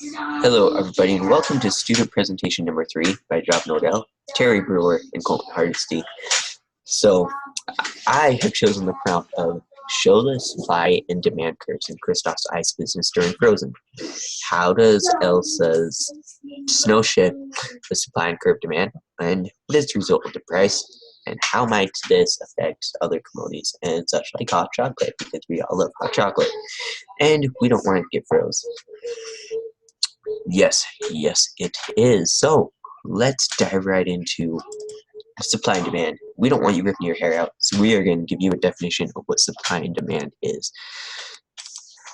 Hello, everybody, and welcome to student presentation number 3 by Javed, Terry Brewer, and Colten Hardesty. So, I have chosen the prompt of show the supply and demand curves in Kristoff's ice business during Frozen. How does Elsa's snow shift the supply and curve demand, and what is the result of the price? And how might this affect other commodities and such like hot chocolate, because we all love hot chocolate, and we don't want to get froze. Yes, it is. So let's dive right into supply and demand. We don't want you ripping your hair out, so we are going to give you a definition of what supply and demand is.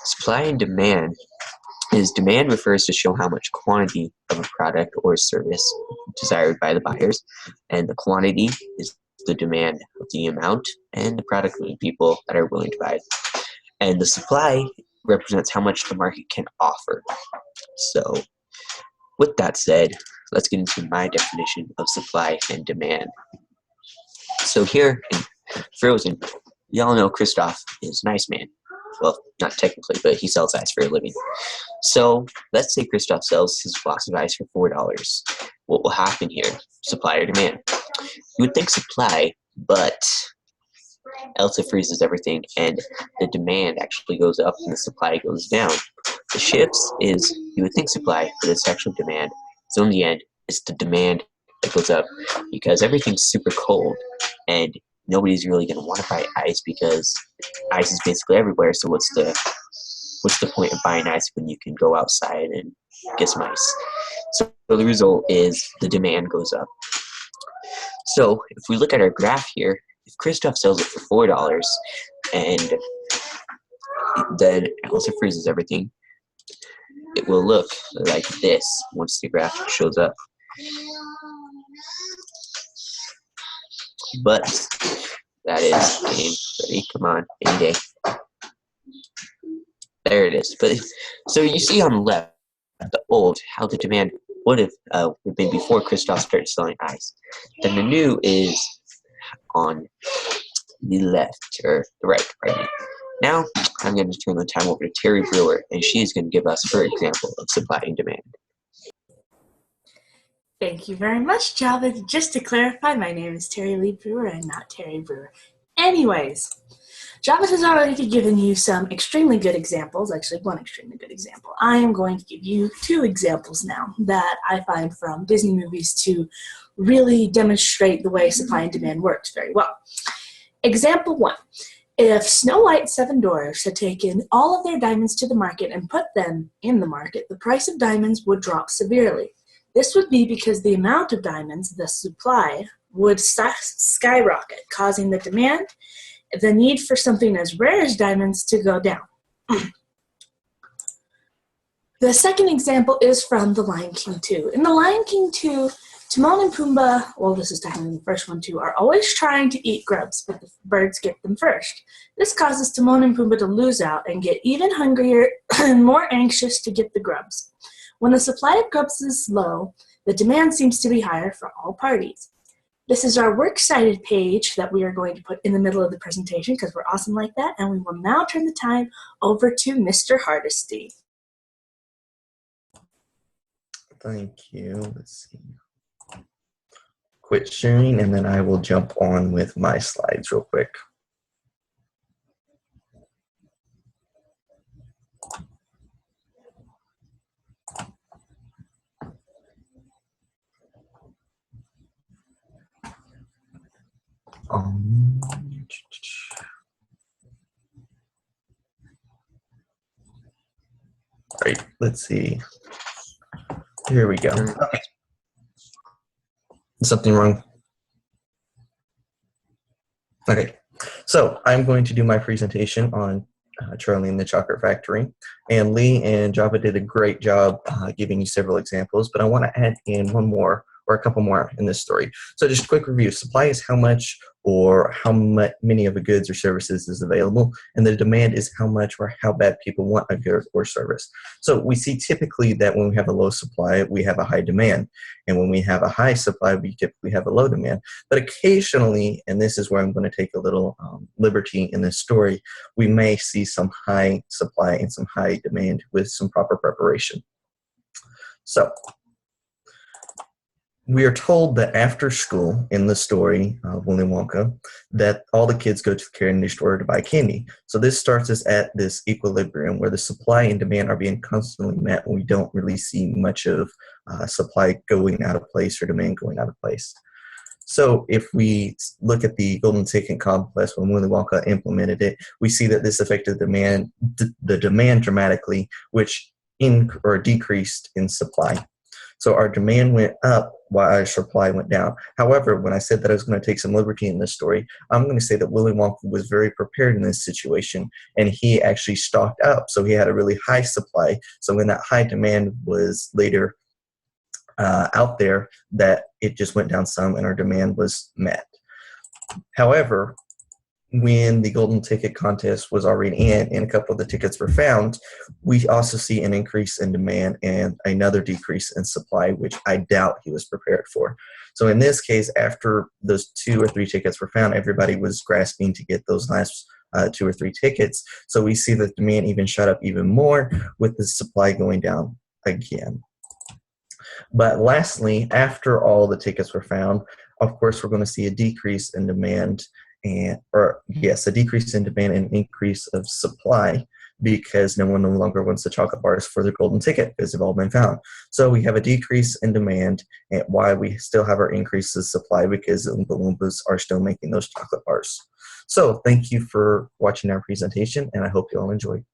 Supply and demand refers to show how much quantity of a product or service desired by the buyers, and the quantity is the demand of the amount and the product of the people that are willing to buy it. And the supply represents how much the market can offer. So, with that said, let's get into my definition of supply and demand. So here in Frozen, we all know Kristoff is an Iceman. Well, not technically, but he sells ice for a living. So let's say Kristoff sells his box of ice for $4. What will happen here? Supply or demand? You would think supply, but Elsa freezes everything, and the demand actually goes up and the supply goes down. The shifts is, you would think supply, but it's actually demand. So in the end, it's the demand that goes up because everything's super cold and nobody's really going to want to buy ice because ice is basically everywhere. So what's the point of buying ice when you can go outside and get some ice? So the result is the demand goes up. So if we look at our graph here, if Kristoff sells it for $4 and then Elsa freezes everything, it will look like this once the graph shows up. But that is game. Ready? Come on, any day. There it is. But so you see on the left, the old, how the demand would have been before Kristoff started selling ice. Then the new is on the left, or the right, pardon me. Now, I'm going to turn the time over to Terry Brewer, and she's going to give us her example of supply and demand. Thank you very much, Javed. Just to clarify, my name is Terrylee Brewer and not Terry Brewer. Anyways, Javed has already given you some extremely good examples, actually one extremely good example. I am going to give you 2 examples now that I find from Disney movies to really demonstrate the way supply and demand works very well. Example 1. If Snow White's 7 dwarfs had taken all of their diamonds to the market and put them in the market, the price of diamonds would drop severely. This would be because the amount of diamonds, the supply, would skyrocket, causing the demand, the need for something as rare as diamonds to go down. The second example is from The Lion King 2. In The Lion King 2, Timon and Pumbaa, well, this is technically the first one too, are always trying to eat grubs, but the birds get them first. This causes Timon and Pumbaa to lose out and get even hungrier and more anxious to get the grubs. When the supply of grubs is low, the demand seems to be higher for all parties. This is our works cited page that we are going to put in the middle of the presentation because we're awesome like that, and we will now turn the time over to Mr. Hardesty. Thank you. Let's see. Quit sharing, and then I will jump on with my slides real quick. Right, let's see. Here we go. Okay. Something wrong? Okay, so I'm going to do my presentation on Charlie and the Chocolate Factory. And Lee and Java did a great job giving you several examples, but I want to add in one more or a couple more in this story. So just a quick review. Supply is how much or how many of the goods or services is available, and the demand is how much or how bad people want a good or service. So we see typically that when we have a low supply, we have a high demand, and when we have a high supply, we typically have a low demand. But occasionally, and this is where I'm going to take a little liberty in this story, we may see some high supply and some high demand with some proper preparation. So we are told that after school, in the story of Willy Wonka, that all the kids go to the candy store to buy candy. So this starts us at this equilibrium where the supply and demand are being constantly met, and we don't really see much of supply going out of place or demand going out of place. So if we look at the golden ticket complex when Willy Wonka implemented it, we see that this affected the demand dramatically, which decreased in supply. So our demand went up while our supply went down. However, when I said that I was going to take some liberty in this story, I'm going to say that Willy Wonka was very prepared in this situation, and he actually stocked up. So he had a really high supply. So when that high demand was later out there, that it just went down some and our demand was met. However, when the golden ticket contest was already in and a couple of the tickets were found, we also see an increase in demand and another decrease in supply, which I doubt he was prepared for. So in this case, after those 2 or 3 tickets were found, everybody was grasping to get those last 2 or 3 tickets. So we see that demand even shot up even more with the supply going down again. But lastly, after all the tickets were found, of course, we're going to see a decrease in demand a decrease in demand and increase of supply because no one no longer wants the chocolate bars for the golden ticket because they've all been found. So we have a decrease in demand, and why we still have our increase in supply because the Oompa Loompas are still making those chocolate bars. So thank you for watching our presentation, and I hope you all enjoyed.